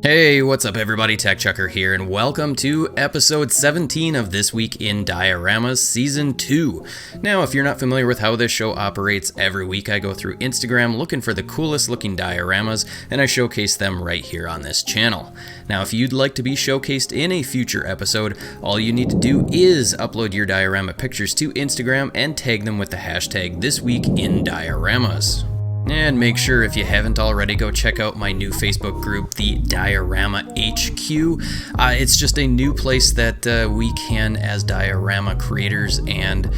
Hey, what's up everybody, TechChucker here, and welcome to episode 17 of This Week in Dioramas Season 2. Now, if you're not familiar with how this show operates, every week I go through Instagram looking for the coolest looking dioramas, and I showcase them right here on this channel. Now, if you'd like to be showcased in a future episode, all you need to do is upload your diorama pictures to Instagram and tag them with the hashtag Thisweekindioramas. And make sure, if you haven't already, go check out my new Facebook group, the Diorama HQ. It's just a new place that we can, as diorama creators and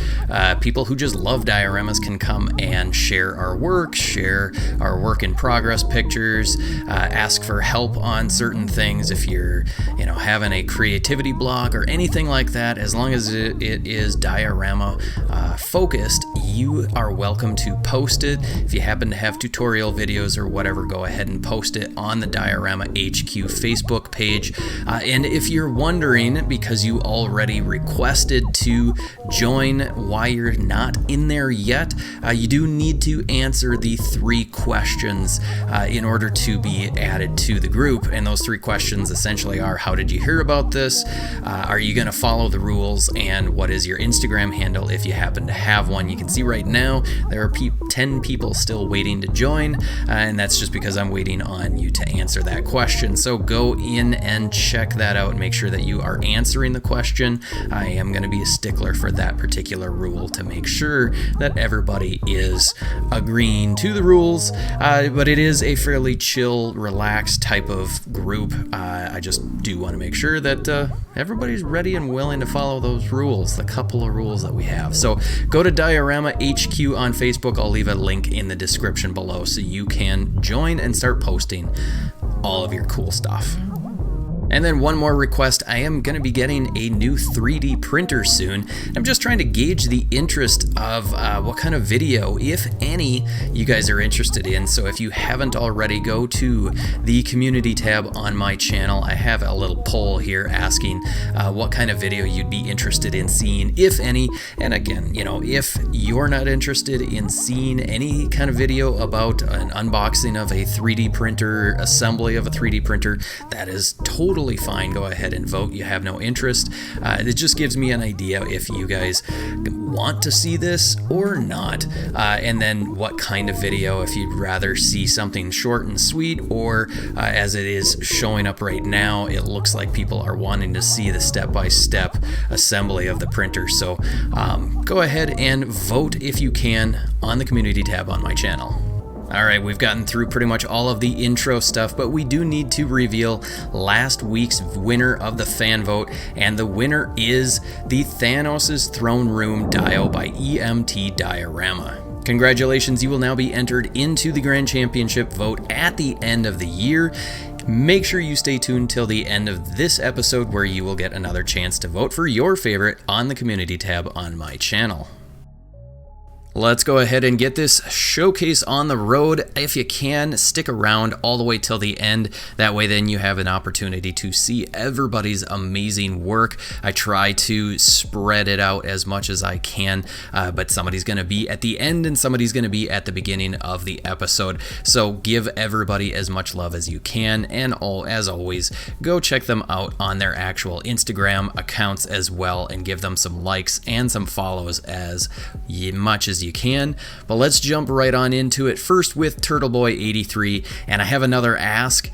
people who just love dioramas, can come and share our work in progress pictures, ask for help on certain things. If you're, having a creativity blog or anything like that, as long as it is diorama focused, you are welcome to post it. If you happen to have tutorial videos or whatever, go ahead and post it on the Diorama HQ Facebook page. And if you're wondering, because you already requested to join, why you're not in there yet, you do need to answer the 3 questions in order to be added to the group. And those 3 questions essentially are: how did you hear about this? Are you going to follow the rules? And what is your Instagram handle if you happen to have one? You can see right now there are 10 people still waiting to join, and that's just because I'm waiting on you to answer that question. So go in and check that out and make sure that you are answering the question. I am going to be a stickler for that particular rule to make sure that everybody is agreeing to the rules, but it is a fairly chill, relaxed type of group. I just do want to make sure that everybody's ready and willing to follow those rules, the couple of rules that we have. So go to Diorama HQ on Facebook. I'll leave a link in the description below so you can join and start posting all of your cool stuff. And then one more request: I am going to be getting a new 3D printer soon. I'm just trying to gauge the interest of what kind of video, if any, you guys are interested in. So if you haven't already, go to the community tab on my channel. I have a little poll here asking what kind of video you'd be interested in seeing, if any. And again, if you're not interested in seeing any kind of video about an unboxing of a 3D printer, assembly of a 3D printer, that is totally fine. Go ahead and vote. You have no interest. It just gives me an idea if you guys want to see this or not, and then what kind of video, if you'd rather see something short and sweet, or as it is showing up right now, it looks like people are wanting to see the step-by-step assembly of the printer. So go ahead and vote if you can on the community tab on my channel. Alright, we've gotten through pretty much all of the intro stuff, but we do need to reveal last week's winner of the fan vote, and the winner is the Thanos' Throne Room Dio by EMT Diorama. Congratulations, you will now be entered into the Grand Championship vote at the end of the year. Make sure you stay tuned till the end of this episode, where you will get another chance to vote for your favorite on the community tab on my channel. Let's go ahead and get this showcase on the road. If you can, stick around all the way till the end. That way then you have an opportunity to see everybody's amazing work. I try to spread it out as much as I can, but somebody's going to be at the end and somebody's going to be at the beginning of the episode. So give everybody as much love as you can, and as always, go check them out on their actual Instagram accounts as well, and give them some likes and some follows as much as you can. But let's jump right on into it, first with Turtleboy83, and I have another ask.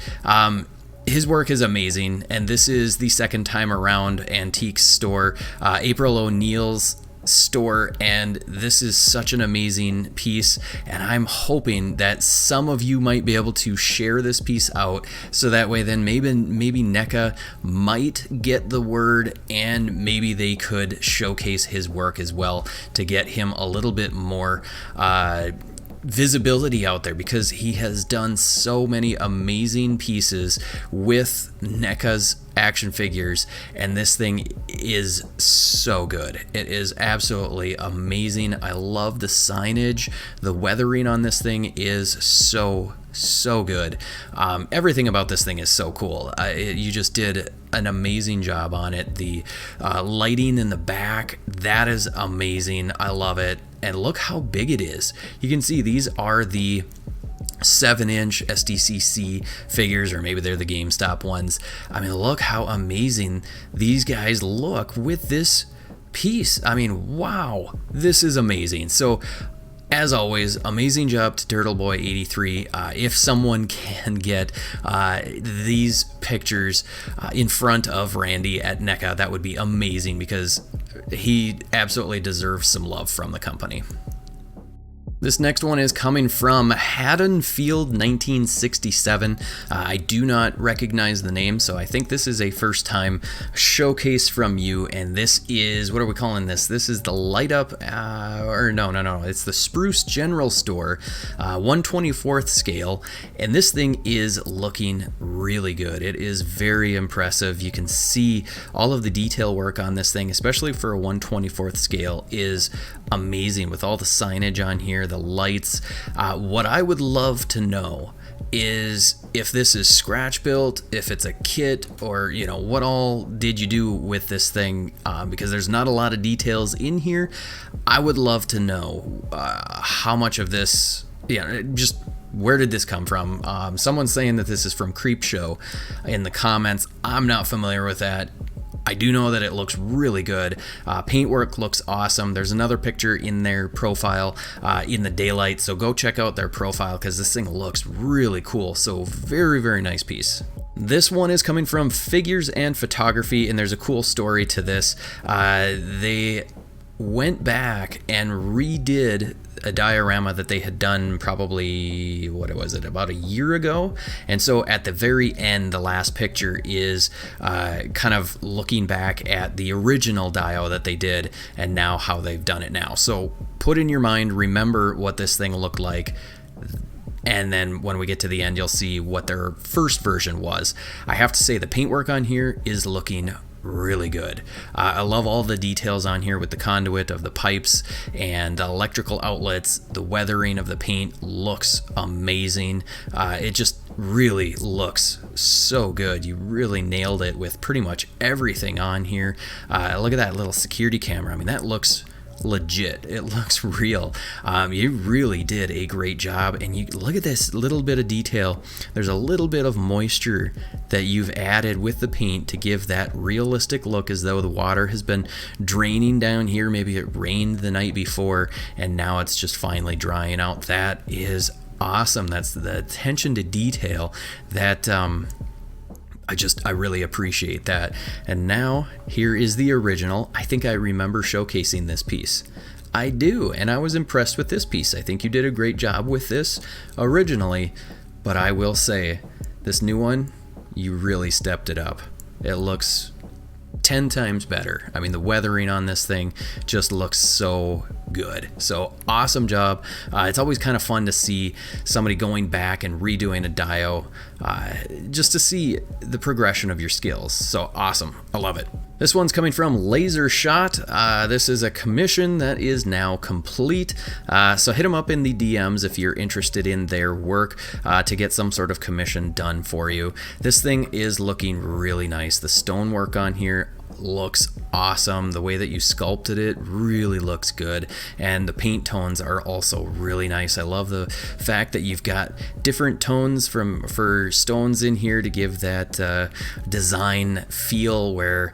His work is amazing, and this is the second time around Antiques store, April O'Neil's store, and this is such an amazing piece, and I'm hoping that some of you might be able to share this piece out, so that way then maybe NECA might get the word, and maybe they could showcase his work as well to get him a little bit more visibility out there, because he has done so many amazing pieces with NECA's action figures, and this thing is so good. It is absolutely amazing. I love the signage. The weathering on this thing is so good. Everything about this thing is so cool. You just did an amazing job on it. The lighting in the back, that is amazing. I love it. And look how big it is. You can see these are the 7-inch SDCC figures, or maybe they're the GameStop ones. I mean, look how amazing these guys look with this piece. I mean, wow, this is amazing. So as always, amazing job to TurtleBoy83. If someone can get these pictures in front of Randy at NECA, that would be amazing, because he absolutely deserves some love from the company. This next one is coming from Haddonfield 1967. I do not recognize the name, so I think this is a first time showcase from you, and this is, what are we calling this? This is the Light Up, no, it's the Spruce General Store, 1/24th scale, and this thing is looking really good. It is very impressive. You can see all of the detail work on this thing, especially for a 1/24th scale, is amazing, with all the signage on here, the lights. What I would love to know is if this is scratch built, if it's a kit, or what all did you do with this thing, because there's not a lot of details in here. I would love to know how much of this, just where did this come from? Someone's saying that this is from Creepshow in the comments. I'm not familiar with that. I do know that it looks really good. Paintwork looks awesome. There's another picture in their profile in the daylight, so go check out their profile, because this thing looks really cool. So very, very nice piece. This one is coming from Figures and Photography, and there's a cool story to this. They went back and redid a diorama that they had done probably, about a year ago. And so at the very end, the last picture is kind of looking back at the original dio that they did, and now how they've done it now. So put in your mind, remember what this thing looked like, and then when we get to the end, you'll see what their first version was. I have to say, the paintwork on here is looking really good. I love all the details on here with the conduit of the pipes and the electrical outlets. The weathering of the paint looks amazing. It just really looks so good. You really nailed it with pretty much everything on here. Look at that little security camera. I mean, that looks legit. It looks real. You really did a great job, and you look at this little bit of detail. There's a little bit of moisture that you've added with the paint to give that realistic look, as though the water has been draining down here. Maybe it rained the night before and now it's just finally drying out. That is awesome. That's the attention to detail that I really appreciate that. And now here is the original. I think I remember showcasing this piece. I do, and I was impressed with this piece. I think you did a great job with this originally, but I will say, this new one, you really stepped it up. It looks 10 times better. I mean, the weathering on this thing just looks so good. So awesome job. It's always kind of fun to see somebody going back and redoing a dio, just to see the progression of your skills. So awesome. I love it. This one's coming from Laser Shot. This is a commission that is now complete. So hit them up in the DMs if you're interested in their work to get some sort of commission done for you. This thing is looking really nice. The stonework on here looks awesome. The way that you sculpted it really looks good, and the paint tones are also really nice. I love the fact that you've got different tones for stones in here to give that design feel, where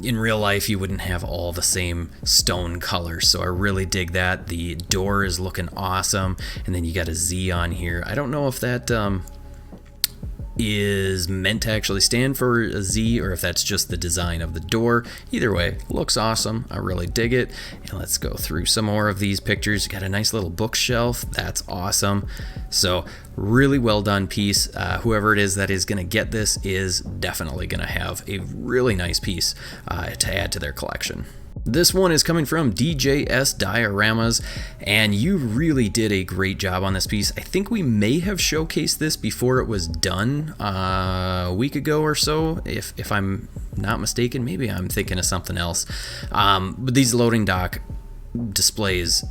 in real life you wouldn't have all the same stone colors. So I really dig that. The door is looking awesome, and then you got a Z on here. I don't know if that is meant to actually stand for a Z, or if that's just the design of the door. Either way, looks awesome. I really dig it. And let's go through some more of these pictures. You got a nice little bookshelf. That's awesome. So really well done piece. Whoever it is that is going to get this is definitely going to have a really nice piece to add to their collection. This one is coming from DJS Dioramas, and you really did a great job on this piece. I think we may have showcased this before it was done a week ago or so, if I'm not mistaken. Maybe I'm thinking of something else. But these loading dock displays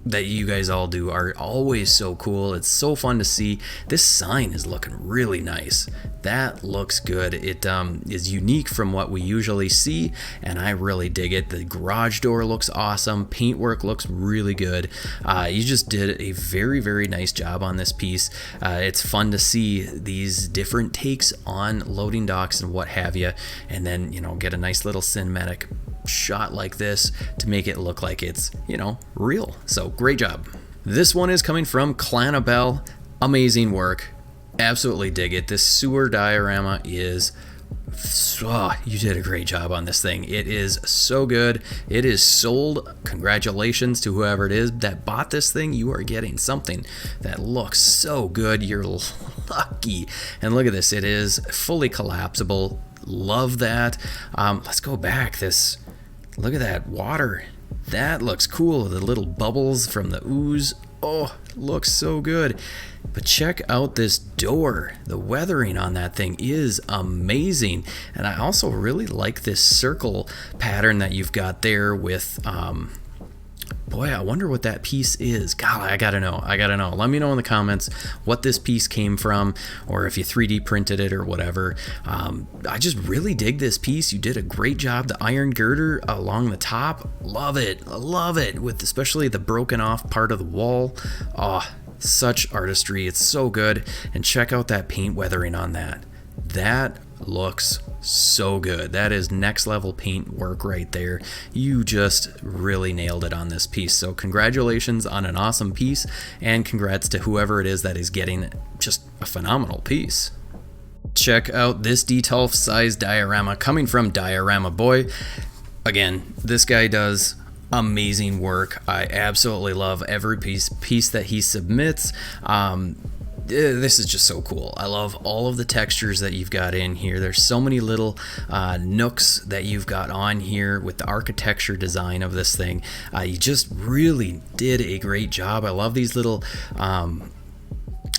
that you guys all do are always so cool. It's so fun to see. This sign is looking really nice. That looks good. It is unique from what we usually see, and I really dig it. The garage door looks awesome. Paintwork looks really good. You just did a very, very nice job on this piece. It's fun to see these different takes on loading docks and what have you, and then, you know, get a nice little cinematic shot like this to make it look like it's, you know, real. So great job. This one is coming from Clanabelle. Amazing work. Absolutely dig it. This sewer diorama is, you did a great job on this thing. It is so good. It is sold. Congratulations to whoever it is that bought this thing. You are getting something that looks so good. You're lucky. And look at this. It is fully collapsible. Love that. Let's go back. Look at that water. That looks cool. The little bubbles from the ooze. Oh, looks so good. But check out this door. The weathering on that thing is amazing. And I also really like this circle pattern that you've got there with, boy, I wonder what that piece is. God, I gotta know. Let me know in the comments what this piece came from, or if you 3D printed it or whatever. I just really dig this piece. You did a great job. The iron girder along the top, love it. With especially the broken off part of the wall. Oh, such artistry. It's so good. And check out that paint weathering on that. That looks so good. That is next level paint work right there. You just really nailed it on this piece. So congratulations on an awesome piece, and congrats to whoever it is that is getting just a phenomenal piece. Check out this D12 size diorama coming from Diorama Boy. Again, this guy does amazing work. I absolutely love every piece that he submits. This is just so cool. I love all of the textures that you've got in here. There's so many little nooks that you've got on here with the architecture design of this thing. You just really did a great job. I love these little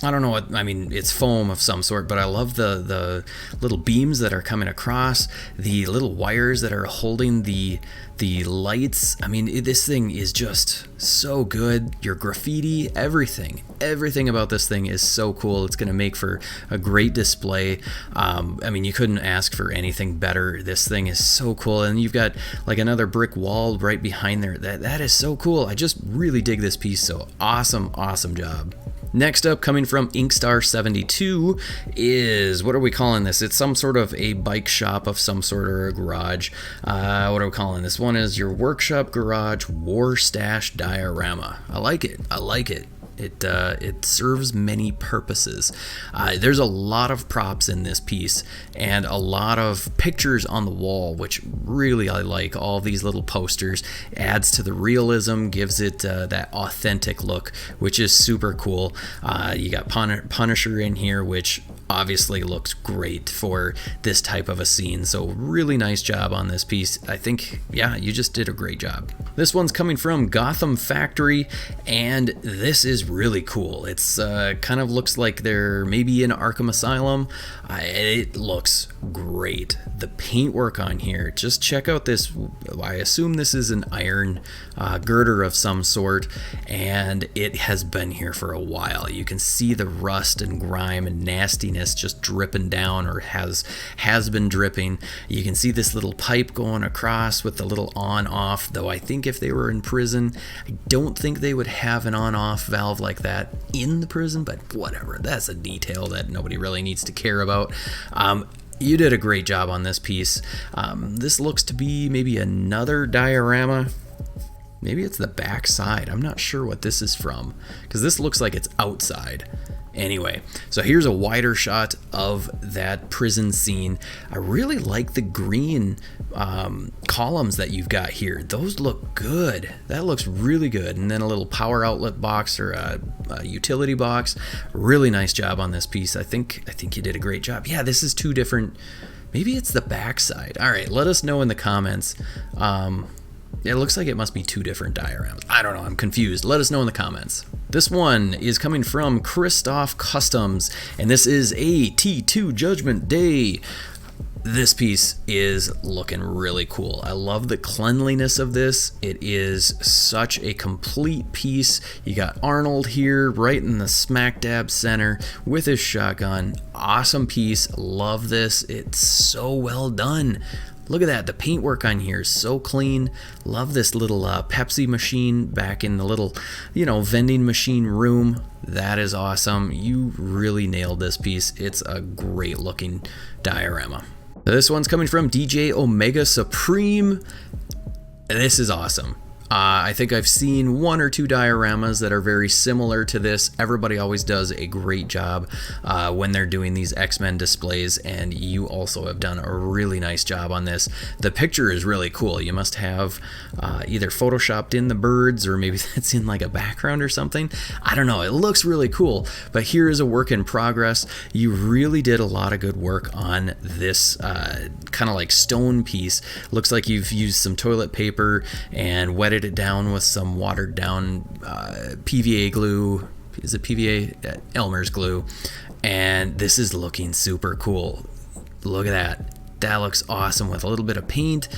I don't know what, I mean, it's foam of some sort, but I love the little beams that are coming across, the little wires that are holding the lights. I mean, this thing is just so good. Your graffiti, everything about this thing is so cool. It's going to make for a great display. I mean, you couldn't ask for anything better. This thing is so cool. And you've got like another brick wall right behind there. That is so cool. I just really dig this piece. So awesome job. Next up, coming from Inkstar72, is, what are we calling this? It's some sort of a bike shop of some sort, or a garage. What are we calling this? One is your workshop garage war stash diorama. I like it. It serves many purposes. There's a lot of props in this piece and a lot of pictures on the wall, which really I like. All these little posters adds to the realism, gives it that authentic look, which is super cool. You got Punisher in here, which obviously looks great for this type of a scene. So really nice job on this piece. I think, yeah, you just did a great job. This one's coming from Gotham Factory, and this is really cool. It's kind of looks like they're maybe in Arkham Asylum. It looks great. The paintwork on here, just check out this. I assume this is an iron girder of some sort, and it has been here for a while. You can see the rust and grime and nastiness just dripping down, or has been dripping. You can see this little pipe going across with the little on-off, though I think if they were in prison, I don't think they would have an on-off valve like that in the prison, but whatever. That's a detail that nobody really needs to care about. You did a great job on this piece. This looks to be maybe another diorama. Maybe it's the back side. I'm not sure what this is from, because this looks like it's outside. Anyway, so here's a wider shot of that prison scene. I really like the green columns that you've got here. Those look good. That looks really good. And then a little power outlet box, or a utility box. Really nice job on this piece. I think you did a great job. Yeah, this is two different. Maybe it's the back side. All right, let us know in the comments. It looks like it must be two different dioramas. I don't know, I'm confused. Let us know in the comments. This one is coming from Christoph Customs, and this is a T2 Judgment Day This piece is looking really cool. I love the cleanliness of this. It is such a complete piece. You got Arnold here right in the smack dab center with his shotgun. Awesome piece. Love this. It's so well done. Look at that. The paintwork on here is so clean. Love this little Pepsi machine back in the little, vending machine room. That is awesome. You really nailed this piece. It's a great looking diorama. This one's coming from DJ Omega Supreme. This is awesome. I think I've seen 1 or 2 dioramas that are very similar to this. Everybody always does a great job when they're doing these X-Men displays, and you also have done a really nice job on this. The picture is really cool. You must have either photoshopped in the birds, or maybe that's in like a background or something. I don't know. It looks really cool, but here is a work in progress. You really did a lot of good work on this kind of like stone piece. Looks like you've used some toilet paper and wetted it down with some watered down PVA glue. Is it PVA? Elmer's glue. And this is looking super cool. Look at that. That looks awesome with a little bit of paint,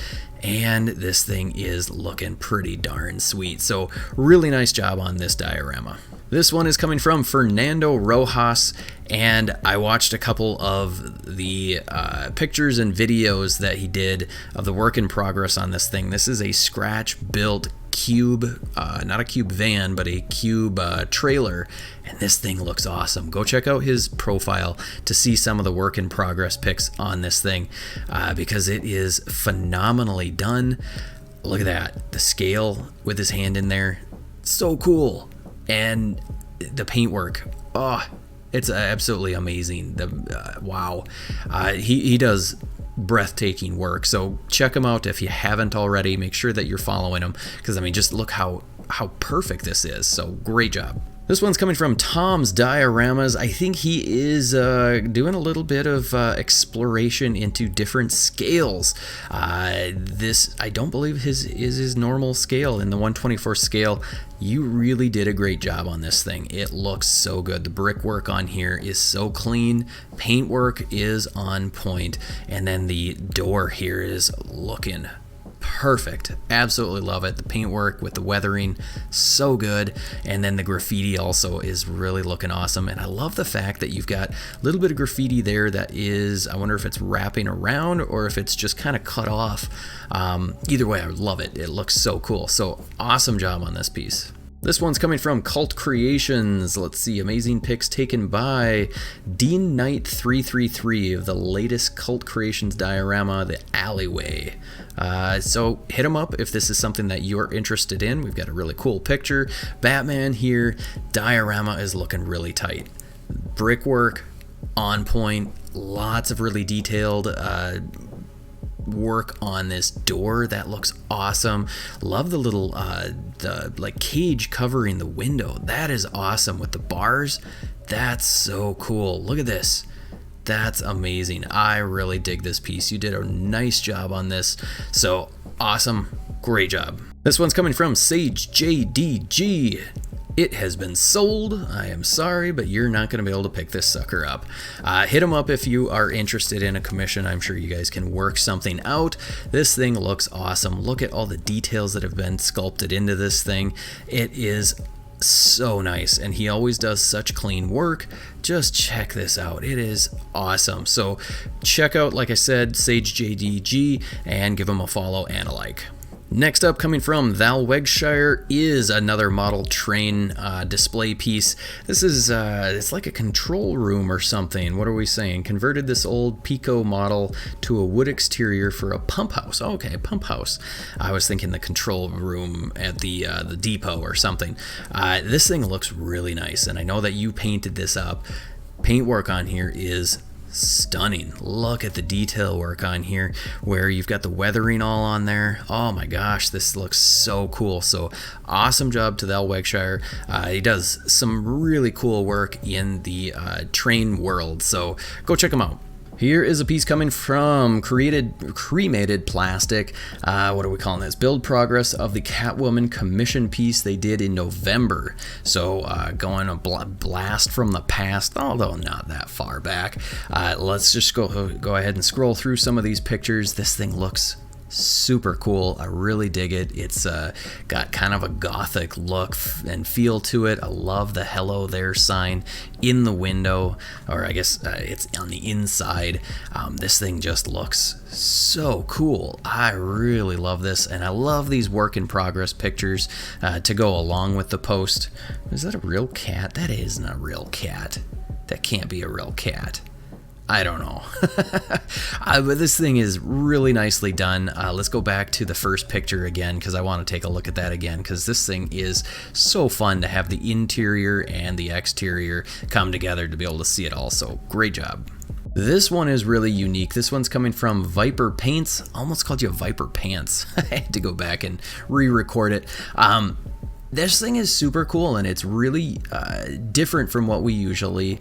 and this thing is looking pretty darn sweet. So really nice job on this diorama. This one is coming from Fernando Rojas, and I watched a couple of the pictures and videos that he did of the work in progress on this thing. This is a scratch built cube, not a cube van, but a cube trailer, and this thing looks awesome. Go check out his profile to see some of the work in progress pics on this thing, because it is phenomenally done. Look at that, the scale with his hand in there, so cool. And the paintwork, it's absolutely amazing. Wow, he does breathtaking work. So check him out if you haven't already. Make sure that you're following him, because I mean, just look how perfect this is. So great job. This one's coming from Tom's Dioramas. I think he is doing a little bit of exploration into different scales. This, I don't believe is his normal scale, in the 1/24 scale. You really did a great job on this thing. It looks so good. The brickwork on here is so clean. Paintwork is on point. And then the door here is looking perfect. Absolutely love it. The paintwork with the weathering, so good. And then the graffiti also is really looking awesome. And I love the fact that you've got a little bit of graffiti there that is, I wonder if it's wrapping around or if it's just kind of cut off. Either way, I love it. It looks so cool. So awesome job on this piece. This one's coming from Cult Creations. Let's see, amazing pics taken by Dean Knight 333 of the latest Cult Creations diorama, The Alleyway. So hit him up if this is something that you're interested in. We've got a really cool picture. Batman here. Diorama is looking really tight. Brickwork on point. Lots of really detailed work on this door. That looks awesome. Love the little the like cage covering the window. That is awesome with the bars. That's so cool. Look at this. That's amazing. I really dig this piece. You did a nice job on this. So awesome. Great job. This one's coming from Sage JDG. It has been sold. I am sorry, but you're not going to be able to pick this sucker up. Hit him up if you are interested in a commission. I'm sure you guys can work something out. This thing looks awesome. Look at all the details that have been sculpted into this thing. It is so nice, and he always does such clean work. Just check this out. It is awesome. So check out, like I said, Sage JDG, and give him a follow and a like. Next up, coming from Val Wegshire, is another model train display piece. This is, it's like a control room or something. What are we saying? Converted this old Pico model to a wood exterior for a pump house. Oh, okay, pump house. I was thinking the control room at the depot or something. This thing looks really nice, and I know that you painted this up. Paintwork on here is stunning. Look at the detail work on here where you've got the weathering all on there. Oh my gosh, this looks so cool. So awesome job to Val Wegshire. He does some really cool work in the train world, so go check him out. Here is a piece coming from cremated plastic. What are we calling this? Build progress of the Catwoman commission piece they did in November. So going a blast from the past, although not that far back. Let's just go ahead and scroll through some of these pictures. This thing looks super cool. I really dig it. It's got kind of a gothic look and feel to it. I love the hello there sign in the window, or I guess it's on the inside. This thing just looks so cool. I really love this, and I love these work in progress pictures to go along with the post. Is that a real cat? That isn't a real cat. That can't be a real cat. I don't know. But this thing is really nicely done. Let's go back to the first picture again, because I want to take a look at that again, because this thing is so fun to have the interior and the exterior come together to be able to see it all. So great job. This one is really unique. This one's coming from Viper Paints. Almost called you Viper Pants. I had to go back and re-record it. This thing is super cool, and it's really different from what we usually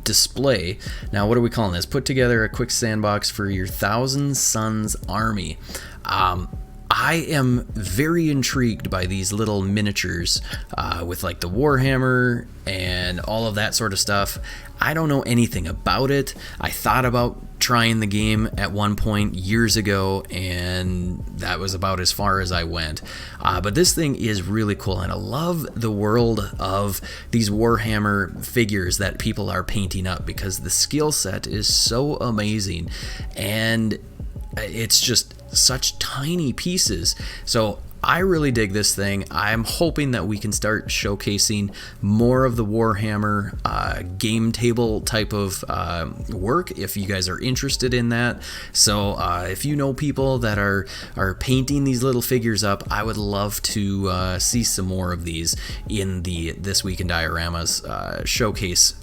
display. Now, what are we calling this? Put together a quick sandbox for your Thousand Suns army. I am very intrigued by these little miniatures with like the Warhammer and all of that sort of stuff. I don't know anything about it. I thought about trying the game at one point years ago, and that was about as far as I went. But this thing is really cool, and I love the world of these Warhammer figures that people are painting up, because the skill set is so amazing, and it's just such tiny pieces. So I really dig this thing. I'm hoping that we can start showcasing more of the Warhammer game table type of work, if you guys are interested in that. So if you know people that are painting these little figures up, I would love to see some more of these in the This Week in Dioramas showcase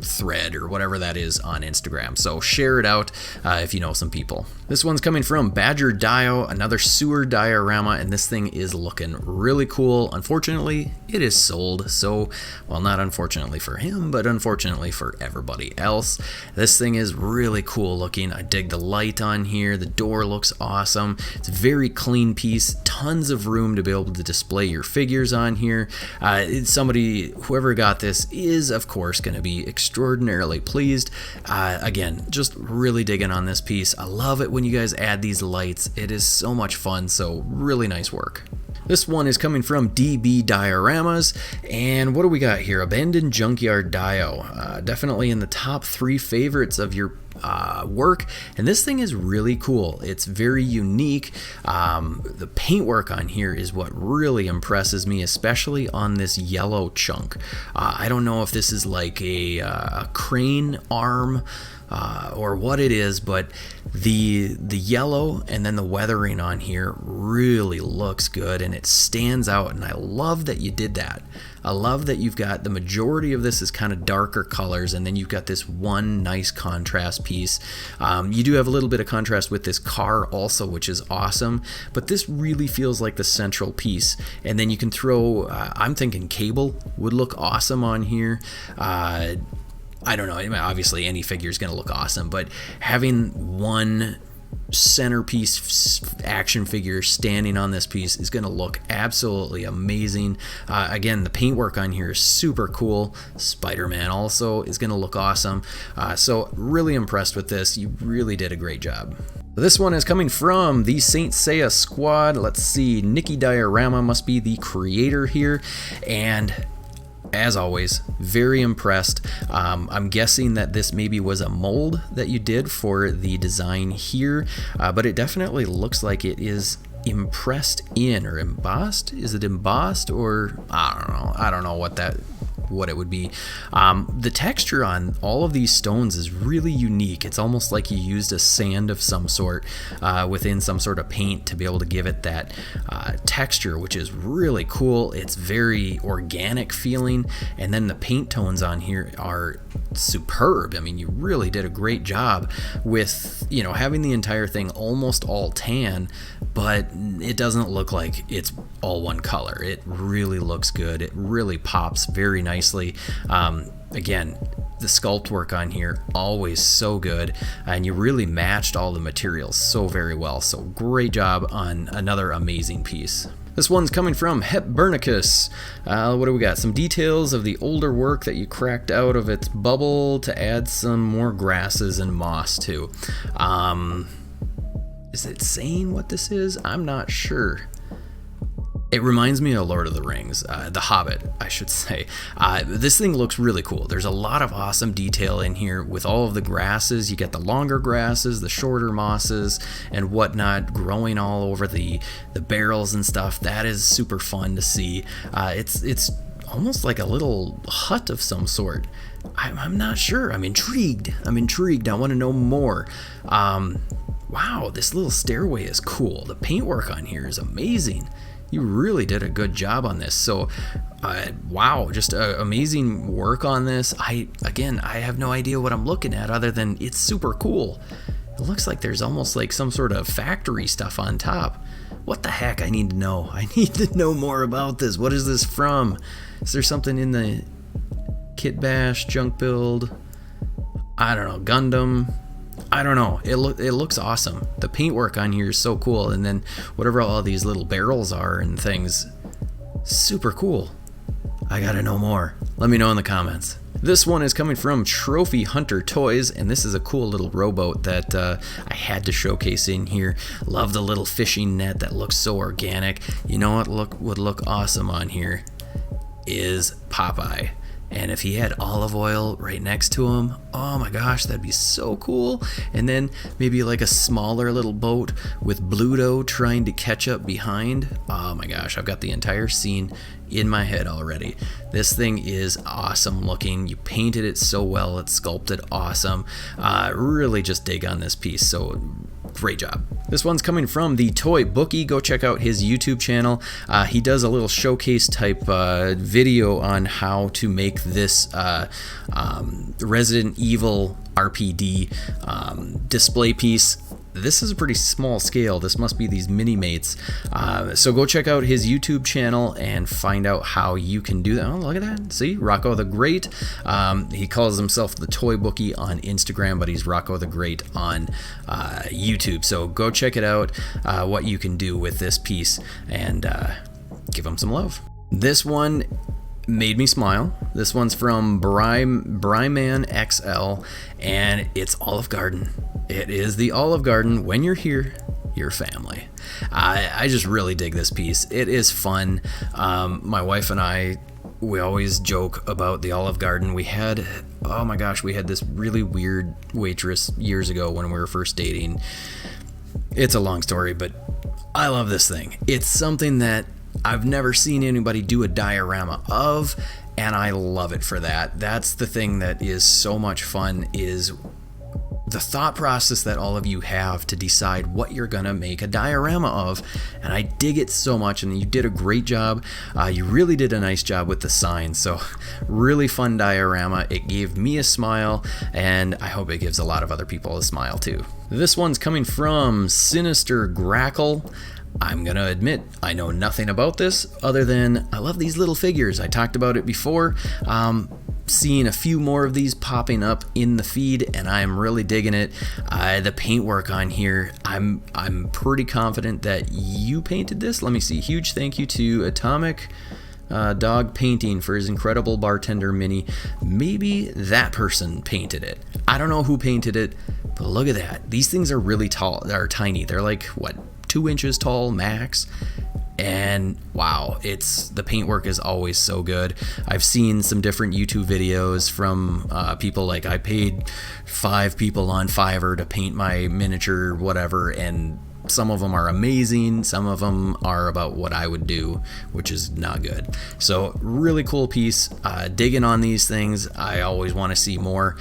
thread, or whatever that is, on Instagram. So share it out if you know some people. This one's coming from Badger Dio, another sewer diorama, and this thing is looking really cool. Unfortunately, it is sold. So, well, not unfortunately for him, but unfortunately for everybody else. This thing is really cool looking. I dig the light on here. The door looks awesome. It's a very clean piece. Tons of room to be able to display your figures on here. Whoever got this is, of course, going to be extraordinarily pleased. Again, just really digging on this piece. I love it when you guys add these lights. It is so much fun. So really nice work. This one is coming from DB Dioramas, and what do we got here? Abandoned Junkyard Dio. Definitely in the top 3 favorites of your work, and this thing is really cool. It's very unique. The paintwork on here is what really impresses me, especially on this yellow chunk. I don't know if this is like a crane arm or what it is, but the yellow and then the weathering on here really looks good, and it stands out, and I love that you did that. I love that you've got the majority of this is kind of darker colors, and then you've got this one nice contrast piece. You do have a little bit of contrast with this car also, which is awesome, but this really feels like the central piece. And then you can throw, I'm thinking cable would look awesome on here. I don't know, obviously any figure is going to look awesome, but having one centerpiece action figure standing on this piece is going to look absolutely amazing. Again, the paintwork on here is super cool. Spider-Man also is going to look awesome. So really impressed with this. You really did a great job. This one is coming from the Saint Seiya squad. Let's see, Nikki Diorama must be the creator here, and as always, very impressed. I'm guessing that this maybe was a mold that you did for the design here, but it definitely looks like it is impressed in, or embossed. Is it embossed, or I don't know what it would be. The texture on all of these stones is really unique. It's almost like you used a sand of some sort within some sort of paint to be able to give it that texture, which is really cool. It's very organic feeling, and then the paint tones on here are superb. I mean, you really did a great job with, having the entire thing almost all tan, but it doesn't look like it's all one color. It really looks good. It really pops very nicely. Again, the sculpt work on here, always so good, and you really matched all the materials so very well. So great job on another amazing piece. This one's coming from Hepburnicus. What do we got? Some details of the older work that you cracked out of its bubble to add some more grasses and moss to. Is it saying what this is? I'm not sure. It reminds me of Lord of the Rings, The Hobbit, I should say. This thing looks really cool. There's a lot of awesome detail in here with all of the grasses. You get the longer grasses, the shorter mosses, and whatnot growing all over the barrels and stuff. That is super fun to see. It's almost like a little hut of some sort. I'm not sure. I'm intrigued. I want to know more. Wow, this little stairway is cool. The paintwork on here is amazing. You really did a good job on this. So, wow, just amazing work on this. I have no idea what I'm looking at other than it's super cool. It looks like there's almost like some sort of factory stuff on top. What the heck? I need to know. I need to know more about this. What is this from? Is there something in the Kit Bash, Junk Build? I don't know, Gundam? I don't know. It looks awesome. The paintwork on here is so cool, and then whatever all these little barrels are and things, super cool. I gotta know more. Let me know in the comments. This one is coming from Trophy Hunter Toys, and this is a cool little rowboat that I had to showcase in here. Love the little fishing net that looks so organic. You know what would look awesome on here is Popeye. And if he had olive oil right next to him, oh my gosh, that'd be so cool. And then maybe like a smaller little boat with Bluto trying to catch up behind. Oh my gosh, I've got the entire scene in my head already. This thing is awesome looking. You painted it so well. It's sculpted awesome. Really just dig on this piece. So great job. This one's coming from the Toy Bookie. Go check out his YouTube channel. He does a little showcase type video on how to make this Resident Evil RPD display piece. This is a pretty small scale. This must be these mini mates. So go check out his YouTube channel and find out how you can do that. Oh, look at that. See, Rocco the Great. He calls himself the Toy Bookie on Instagram, but he's Rocco the Great on YouTube. So go check it out, what you can do with this piece, and give him some love. This one made me smile. This one's from Bryman XL, and it's Olive Garden. It is the Olive Garden. When you're here, you're family. I just really dig this piece. It is fun. My wife and I, we always joke about the Olive Garden. We had, oh my gosh, we had this really weird waitress years ago when we were first dating. It's a long story, but I love this thing. It's something that I've never seen anybody do a diorama of, and I love it for that. That's the thing that is so much fun, is the thought process that all of you have to decide what you're gonna make a diorama of, and I dig it so much, and you did a great job. You really did a nice job with the sign, so really fun diorama. It gave me a smile, and I hope it gives a lot of other people a smile too. This one's coming from Sinister Grackle. I'm gonna admit, I know nothing about this other than I love these little figures. I talked about it before. Seeing a few more of these popping up in the feed, and I'm really digging it. The paintwork on here, I'm pretty confident that you painted this. Let me see. Huge thank you to Atomic Dog Painting for his incredible bartender mini. Maybe that person painted it. I don't know who painted it, but look at that. These things are really tall. They're tiny. They're like, what, 2 inches tall max? And wow, the paintwork is always so good. I've seen some different YouTube videos from people, like I paid 5 people on Fiverr to paint my miniature whatever, and some of them are amazing, some of them are about what I would do, which is not good. So really cool piece. Digging on these things. I always want to see more.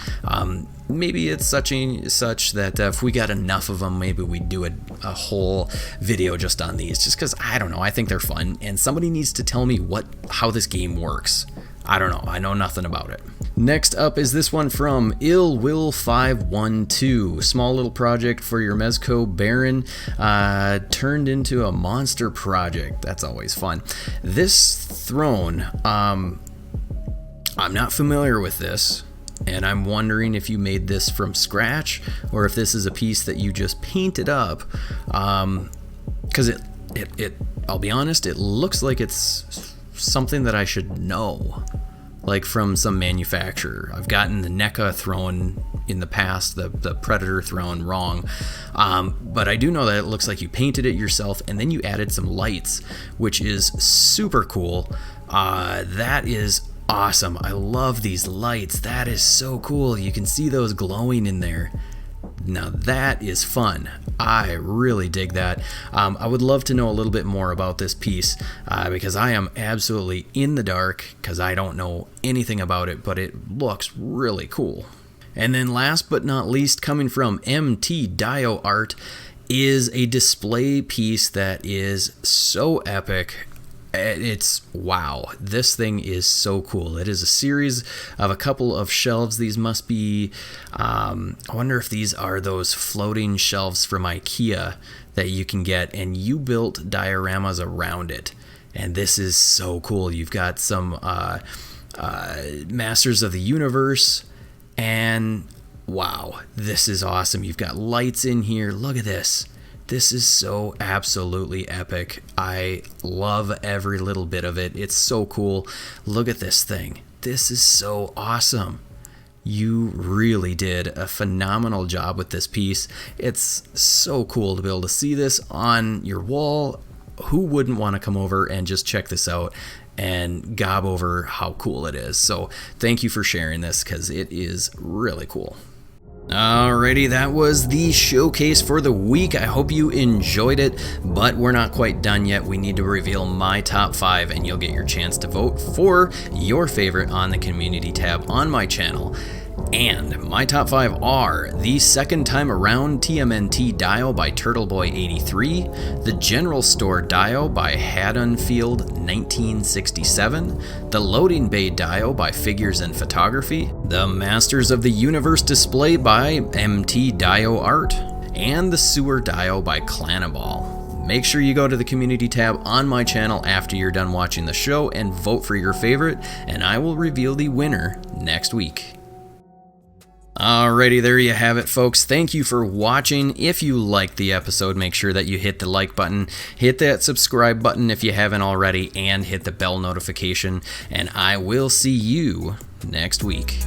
Maybe it's such that if we got enough of them, maybe we'd do a whole video just on these, just because, I don't know, I think they're fun, and somebody needs to tell me how this game works. I don't know, I know nothing about it. Next up is this one from Ill Will 512. Small little project for your Mezco Baron, turned into a monster project. That's always fun. This throne, I'm not familiar with this, and I'm wondering if you made this from scratch or if this is a piece that you just painted up, because I'll be honest, it looks like it's something that I should know, like from some manufacturer. I've gotten the NECA thrown in the past, the Predator thrown wrong, but I do know that it looks like you painted it yourself and then you added some lights, which is super cool. That is awesome. I love these lights. That is so cool. You can see those glowing in there. Now that is fun. I really dig that. I would love to know a little bit more about this piece because I am absolutely in the dark because I don't know anything about it, but it looks really cool. And then last but not least, coming from MT Dio Art, is a display piece that is so epic. It's wow, this thing is so cool. It is a series of a couple of shelves. These must be I wonder if these are those floating shelves from IKEA that you can get, and you built dioramas around it, and this is so cool. You've got some Masters of the Universe, and wow, this is awesome. You've got lights in here. Look at this. This is so absolutely epic. I love every little bit of it. It's so cool. Look at this thing. This is so awesome. You really did a phenomenal job with this piece. It's so cool to be able to see this on your wall. Who wouldn't want to come over and just check this out and gob over how cool it is? So thank you for sharing this because it is really cool. Alrighty, that was the showcase for the week. I hope you enjoyed it, but we're not quite done yet. We need to reveal my top 5, and you'll get your chance to vote for your favorite on the community tab on my channel. And my top 5 are the Second Time Around TMNT Dio by Turtleboy83, the General Store Dio by Haddonfield 1967, the Loading Bay Dio by Figures and Photography, the Masters of the Universe display by MT Dio Art, and the Sewer Dio by Clanaball. Make sure you go to the community tab on my channel after you're done watching the show and vote for your favorite, and I will reveal the winner next week. Alrighty, there you have it, folks. Thank you for watching. If you liked the episode, make sure that you hit the like button, hit that subscribe button if you haven't already, and hit the bell notification, and I will see you next week.